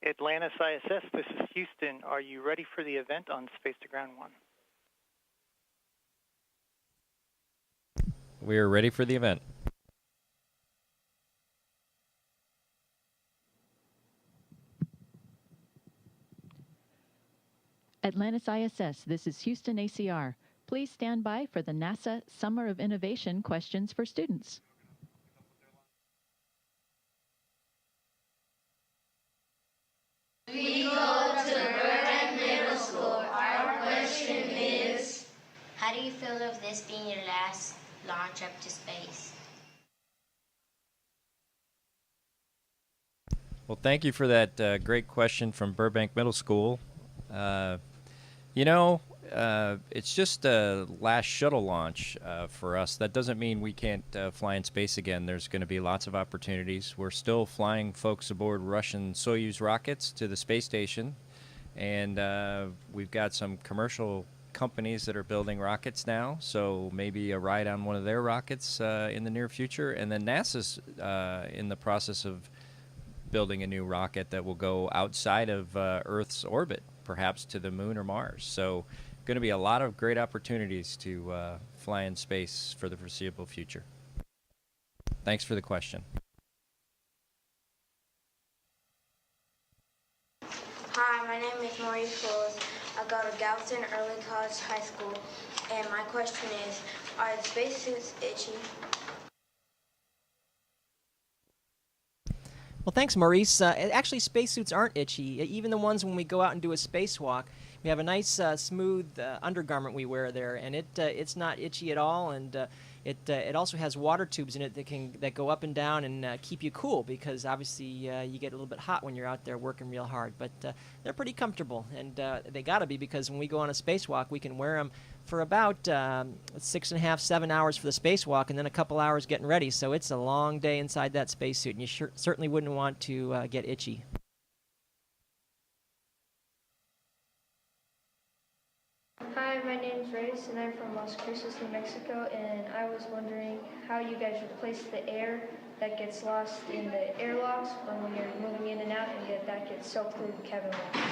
Atlantis ISS, this is Houston. Are you ready for the event on Space to Ground 1? We are ready for the event. Atlantis ISS, this is Houston ACR. Please stand by for the NASA Summer of Innovation questions for students. We go to Burbank Middle School. Our question is, how do you feel of this being your last launch up to space? Well, thank you for that great question from Burbank Middle School. It's just a last shuttle launch for us. That doesn't mean we can't fly in space again. There's going to be lots of opportunities. We're still flying folks aboard Russian Soyuz rockets to the space station, and we've got some commercial companies that are building rockets now, so maybe a ride on one of their rockets in the near future. And then NASA's in the process of building a new rocket that will go outside of Earth's orbit, perhaps to the moon or Mars. So going to be a lot of great opportunities to fly in space for the foreseeable future. Thanks for the question. Hi, my name is Maurice Willis. I go to Galveston Early College High School, and my question is, are the spacesuits itchy? Well, thanks, Maurice. Actually, spacesuits aren't itchy. Even the ones when we go out and do a spacewalk, we have a nice, smooth undergarment we wear there, and it's not itchy at all. And it also has water tubes in it that go up and down and keep you cool, because obviously you get a little bit hot when you're out there working real hard. But they're pretty comfortable, and they gotta be, because when we go on a spacewalk, we can wear them for about 6.5, 7 hours for the spacewalk, and then a couple hours getting ready. So it's a long day inside that spacesuit, and you certainly wouldn't want to get itchy. Hi, my name is Reyes, and I'm from Las Cruces, New Mexico, and I was wondering how you guys replace the air that gets lost in the airlocks when you're moving in and out, and that gets soaked through the cabin walls.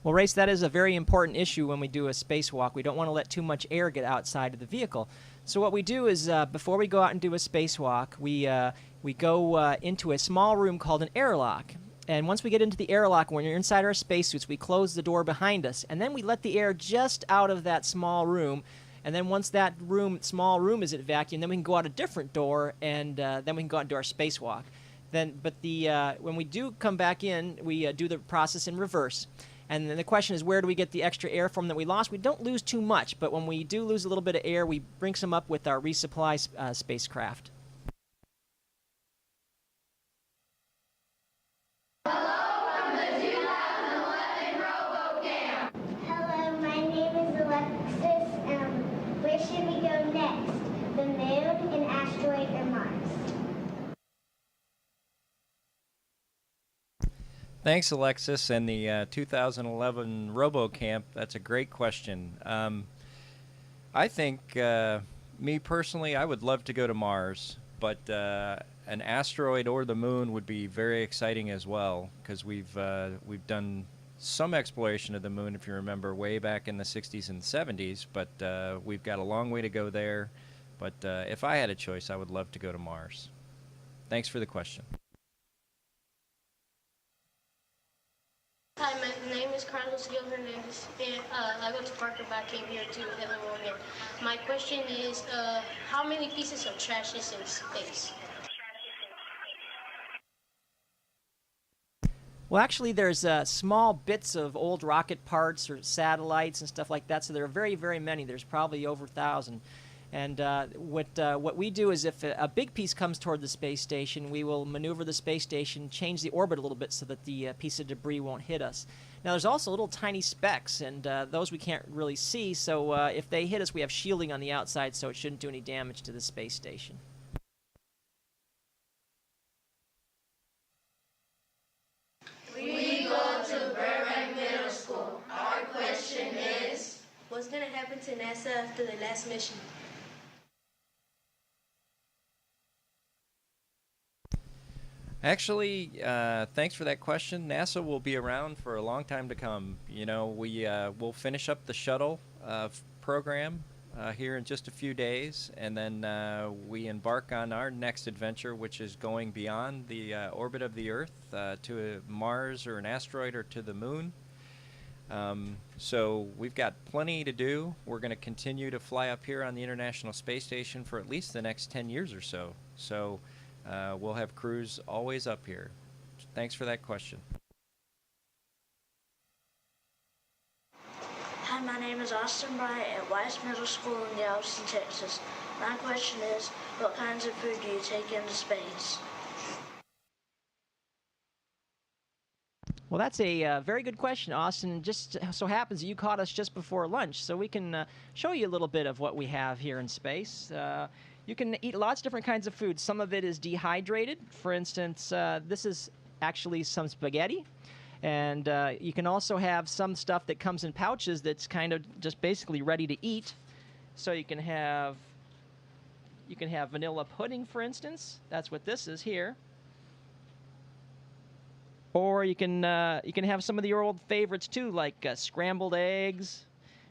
Well, Race, that is a very important issue when we do a spacewalk. We don't want to let too much air get outside of the vehicle. So what we do is, before we go out and do a spacewalk, we go into a small room called an airlock. And once we get into the airlock, when you're inside our spacesuits, we close the door behind us, and then we let the air just out of that small room. And then once that small room is at vacuum, then we can go out a different door, and then we can go out and do our spacewalk. When we do come back in, we do the process in reverse. And then the question is, where do we get the extra air from that we lost? We don't lose too much, but when we do lose a little bit of air, we bring some up with our resupply spacecraft. hello from the 2011 RoboCamp. Hello, my name is Alexis. Where should we go next? The moon, an asteroid, or Mars? Thanks, Alexis, and the 2011 RoboCamp. That's a great question. I think, me personally, I would love to go to Mars, but an asteroid or the moon would be very exciting as well, because we've done some exploration of the moon, if you remember, way back in the 60s and 70s, but we've got a long way to go there. But if I had a choice, I would love to go to Mars. Thanks for the question. Hi, my name is Carlos Gil Hernandez, and I go to Parker, but I came here to Heaven Morgan. My question is, how many pieces of trash is in space? Well, actually, there's small bits of old rocket parts or satellites and stuff like that, so there are very, very many. There's probably over 1,000. And what we do is, if a big piece comes toward the space station, we will maneuver the space station, change the orbit a little bit so that the piece of debris won't hit us. Now, there's also little tiny specks, and those we can't really see, so if they hit us, we have shielding on the outside, so it shouldn't do any damage to the space station. We go to Burbank Middle School. Our question is, What's going to happen to NASA after the last mission? Actually, thanks for that question. NASA will be around for a long time to come. You know, we'll finish up the shuttle program here in just a few days, and then we embark on our next adventure, which is going beyond the orbit of the Earth to Mars or an asteroid or to the Moon. So we've got plenty to do. We're going to continue to fly up here on the International Space Station for at least the next 10 years or so. So we'll have crews always up here. Thanks for that question. Hi, my name is Austin Bryant at Weiss Middle School in Galveston, Texas. My question is, what kinds of food do you take into space? Well, that's a very good question, Austin. Just so happens that you caught us just before lunch, so we can show you a little bit of what we have here in space. You can eat lots of different kinds of food. Some of it is dehydrated. For instance, this is actually some spaghetti. And you can also have some stuff that comes in pouches that's kind of just basically ready to eat. So you can have vanilla pudding, for instance. That's what this is here. Or you can have some of your old favorites too, like scrambled eggs.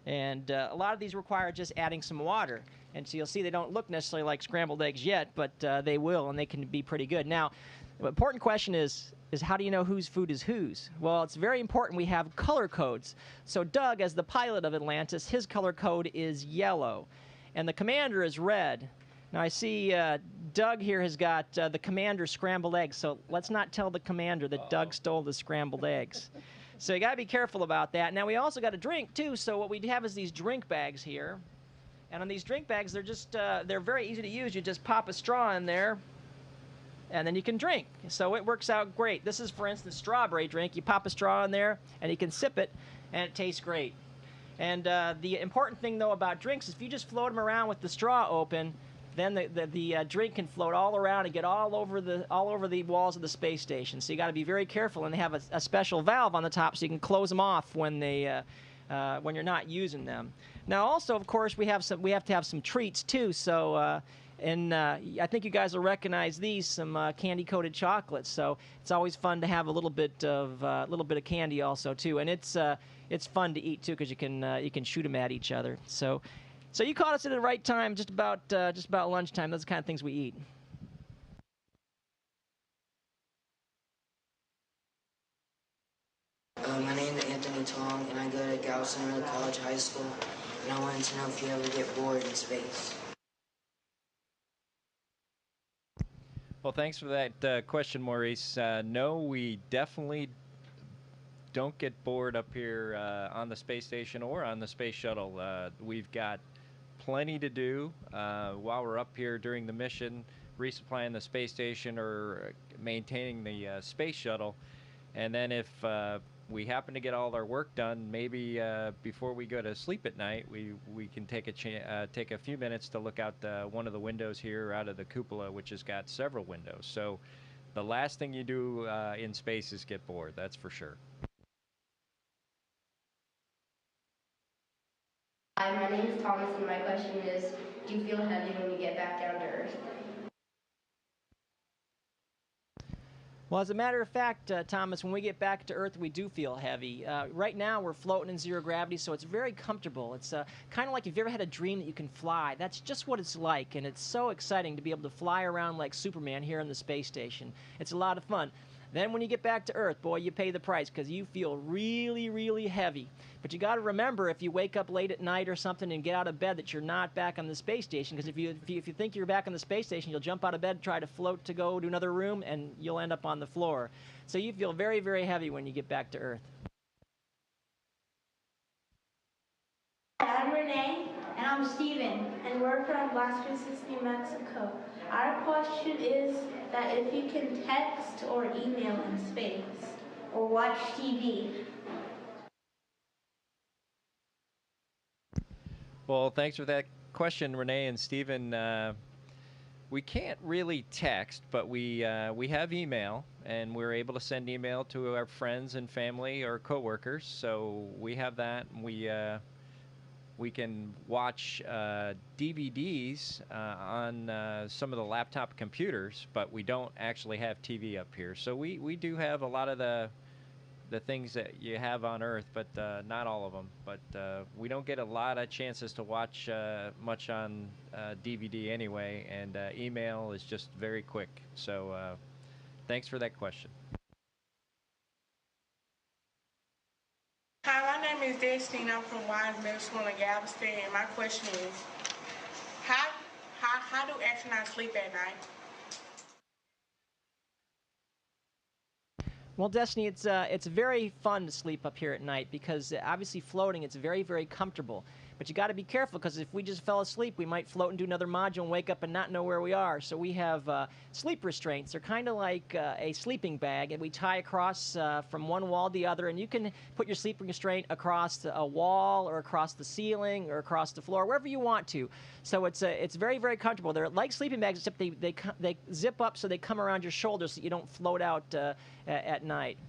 And a lot of these require just adding some water. And so you'll see they don't look necessarily like scrambled eggs yet, but they will, and they can be pretty good. Now, the important question is how do you know whose food is whose? Well, it's very important we have color codes. So Doug, as the pilot of Atlantis, his color code is yellow, and the commander is red. Now, I see Doug here has got the commander's scrambled eggs, so let's not tell the commander that Doug stole the scrambled eggs. So you got to be careful about that. Now, we also got a drink, too, so what we have is these drink bags here. And on these drink bags, they're very easy to use. You just pop a straw in there, and then you can drink. So it works out great. This is, for instance, strawberry drink. You pop a straw in there, and you can sip it, and it tastes great. And the important thing, though, about drinks is if you just float them around with the straw open, then the drink can float all around and get all over the walls of the space station. So you got to be very careful, and they have a special valve on the top so you can close them off when you're not using them. Now, also, of course, we have to have some treats too. So, I think you guys will recognize these, some candy-coated chocolates. So it's always fun to have a little bit of candy also too, and it's fun to eat too because you can shoot them at each other. So you caught us at the right time, just about lunchtime. Those are the kind of things we eat. My name is Anthony Tong, and I go to Galveston Early College High School, and I wanted to know if you ever get bored in space. Well, thanks for that question, Maurice. No, we definitely don't get bored up here on the space station or on the space shuttle. We've got plenty to do while we're up here during the mission, resupplying the space station or maintaining the space shuttle. And then if we happen to get all our work done, maybe before we go to sleep at night, we can take a few minutes to look out one of the windows here out of the cupola, which has got several windows. So the last thing you do in space is get bored, that's for sure. Hi, my name is Thomas, and my question is, do you feel heavy when you get back down to Earth? Well, as a matter of fact, Thomas, when we get back to Earth, we do feel heavy. Right now, we're floating in zero gravity, so it's very comfortable. It's kind of like if you ever had a dream that you can fly. That's just what it's like, and it's so exciting to be able to fly around like Superman here in the space station. It's a lot of fun. Then when you get back to Earth, boy, you pay the price because you feel really, really heavy. But you got to remember, if you wake up late at night or something and get out of bed, that you're not back on the space station. Because if you think you're back on the space station, you'll jump out of bed, try to float to go to another room, and you'll end up on the floor. So you feel very, very heavy when you get back to Earth. I'm Renee. And I'm Steven. And we're from Las Cruces, New Mexico. Our question is that if you can text or email in space or watch TV. Well, thanks for that question, Renee and Stephen. We can't really text, but we have email, and we're able to send email to our friends and family or coworkers. So we have that. And We can watch DVDs on some of the laptop computers, but we don't actually have TV up here. So we do have a lot of the things that you have on Earth, but not all of them. But we don't get a lot of chances to watch much on DVD anyway, and email is just very quick. So thanks for that question. Hi, my name is Destiny. I'm from Walheim Middle School in Galveston, and my question is, how do astronauts sleep at night? Well, Destiny, it's very fun to sleep up here at night because obviously floating, it's very, very comfortable. But you got to be careful because if we just fell asleep, we might float into another module and wake up and not know where we are. So we have sleep restraints. They're kind of like a sleeping bag, and we tie across from one wall to the other. And you can put your sleeping restraint across a wall or across the ceiling or across the floor, wherever you want to. So it's very, very comfortable. They're like sleeping bags, except they zip up so they come around your shoulders so you don't float out at night.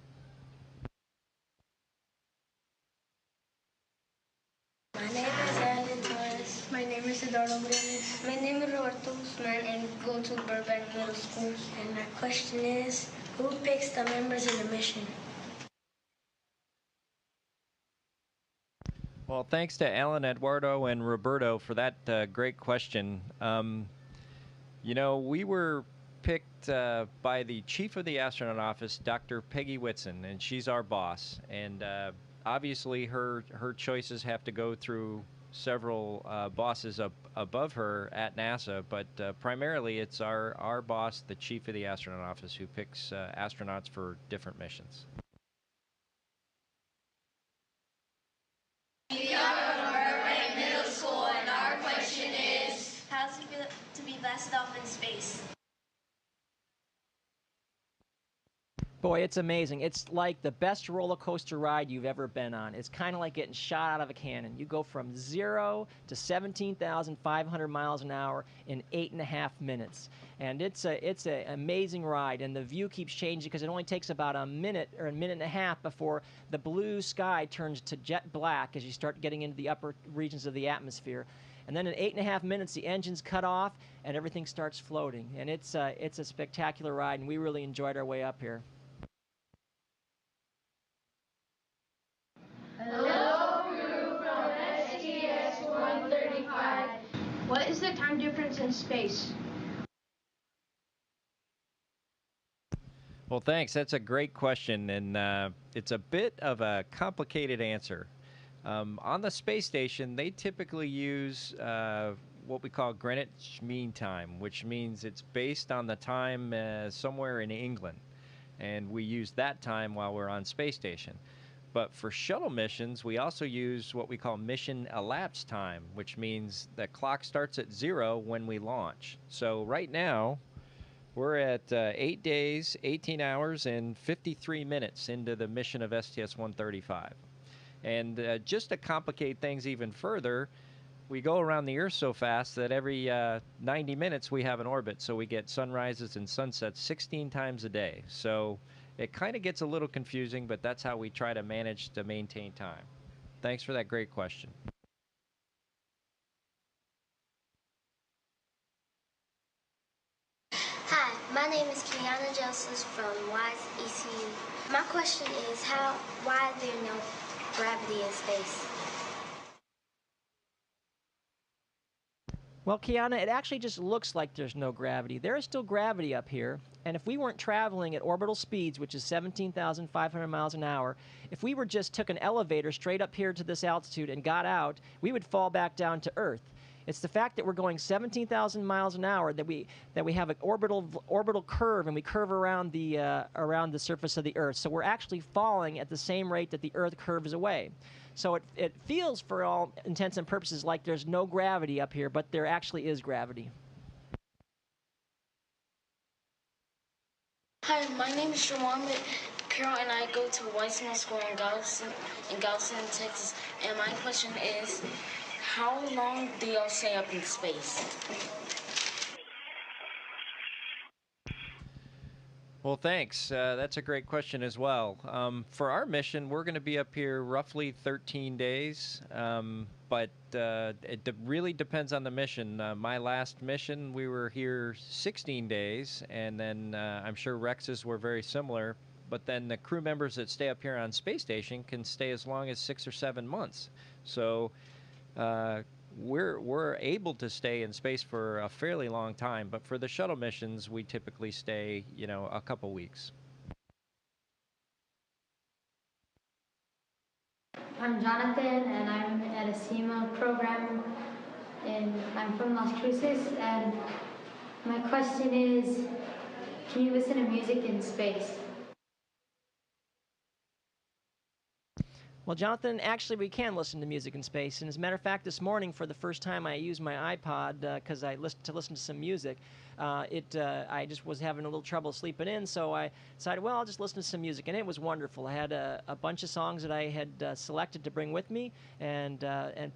My name is Alan Torres. My name is Eduardo Brenes. My name is Roberto Guzman, and we go to Burbank Middle School. And my question is, who picks the members of the mission? Well, thanks to Alan, Eduardo, and Roberto for that great question. You know, we were picked by the Chief of the Astronaut Office, Dr. Peggy Whitson, and she's our boss. And obviously, her choices have to go through several bosses above her at NASA, but primarily it's our boss, the Chief of the Astronaut Office, who picks astronauts for different missions. We are from Burbank Middle School, and our question is, How does it feel to be blasted off in space? Boy, it's amazing. It's like the best roller coaster ride you've ever been on. It's kind of like getting shot out of a cannon. You go from 0 to 17,500 miles an hour in 8.5 minutes. And it's an amazing ride, and the view keeps changing because it only takes about a minute or a minute and a half before the blue sky turns to jet black as you start getting into the upper regions of the atmosphere. And then in 8.5 minutes, the engines cut off and everything starts floating. And it's a spectacular ride, and we really enjoyed our way up here. Hello, crew from STS-135. What is the time difference in space? Well, thanks. That's a great question, and it's a bit of a complicated answer. On the space station, they typically use what we call Greenwich Mean Time, which means it's based on the time somewhere in England, and we use that time while we're on space station. But for shuttle missions, we also use what we call mission elapsed time, which means the clock starts at 0 when we launch. So right now, we're at 8 days, 18 hours, and 53 minutes into the mission of STS-135. And just to complicate things even further, we go around the Earth so fast that every 90 minutes we have an orbit, so we get sunrises and sunsets 16 times a day. So it kind of gets a little confusing, but that's how we try to manage to maintain time. Thanks for that great question. Hi, my name is Kiana Joseph from Wise ECU. My question is, why is there no gravity in space? Well, Kiana, it actually just looks like there's no gravity. There is still gravity up here, and if we weren't traveling at orbital speeds, which is 17,500 miles an hour, if we took an elevator straight up here to this altitude and got out, we would fall back down to Earth. It's the fact that we're going 17,000 miles an hour that we have an orbital curve, and we curve around the surface of the Earth. So we're actually falling at the same rate that the Earth curves away. So it feels, for all intents and purposes, like there's no gravity up here, but there actually is gravity. Hi, my name is Shawan Carol, and I go to White Middle School in Galveston, Texas. And my question is, how long do y'all stay up in space? Well, thanks. That's a great question as well. For our mission, we're going to be up here roughly 13 days, but it really depends on the mission. My last mission, we were here 16 days, and then I'm sure Rex's were very similar, but then the crew members that stay up here on space station can stay as long as 6 or 7 months. So we're able to stay in space for a fairly long time, but for the shuttle missions, we typically stay, a couple weeks. I'm Jonathan, and I'm at a SEMA program, and I'm from Las Cruces, and my question is, can you listen to music in space? Well, Jonathan, actually, we can listen to music in space. And as a matter of fact, this morning, for the first time, I used my iPod because I listened to some music. I just was having a little trouble sleeping in, so I decided, well, I'll just listen to some music, and it was wonderful. I had a bunch of songs that I had selected to bring with me, and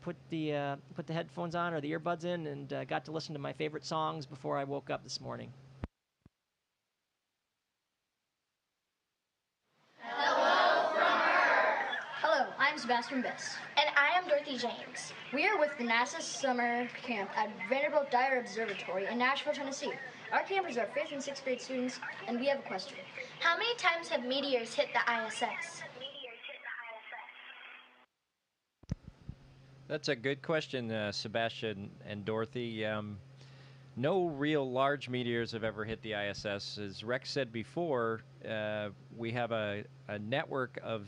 put the headphones on or the earbuds in, and got to listen to my favorite songs before I woke up this morning. Hello, I'm Sebastian Bess. And I am Dorothy James. We are with the NASA summer camp at Vanderbilt Dyer Observatory in Nashville, Tennessee. Our campers are 5th and 6th grade students, and we have a question. How many times have meteors hit the ISS? That's a good question, Sebastian and Dorothy. No real large meteors have ever hit the ISS. As Rex said before, we have a network of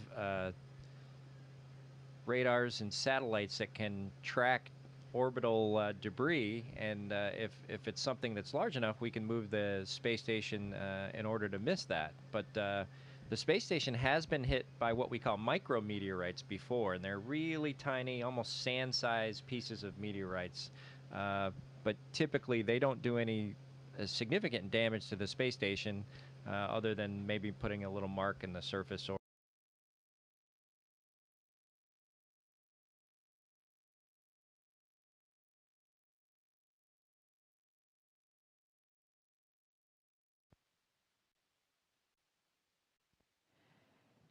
radars and satellites that can track orbital debris, and if it's something that's large enough, we can move the space station in order to miss that. But the space station has been hit by what we call micrometeorites before, and they're really tiny, almost sand-sized pieces of meteorites. But typically, they don't do any significant damage to the space station, other than maybe putting a little mark in the surface or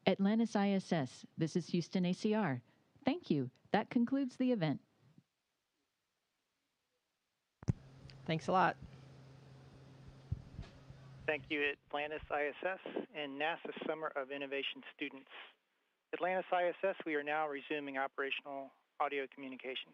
Atlantis ISS, this is Houston ACR. Thank you. That concludes the event. Thanks a lot. Thank you, Atlantis ISS and NASA Summer of Innovation students. Atlantis ISS, we are now resuming operational audio communications.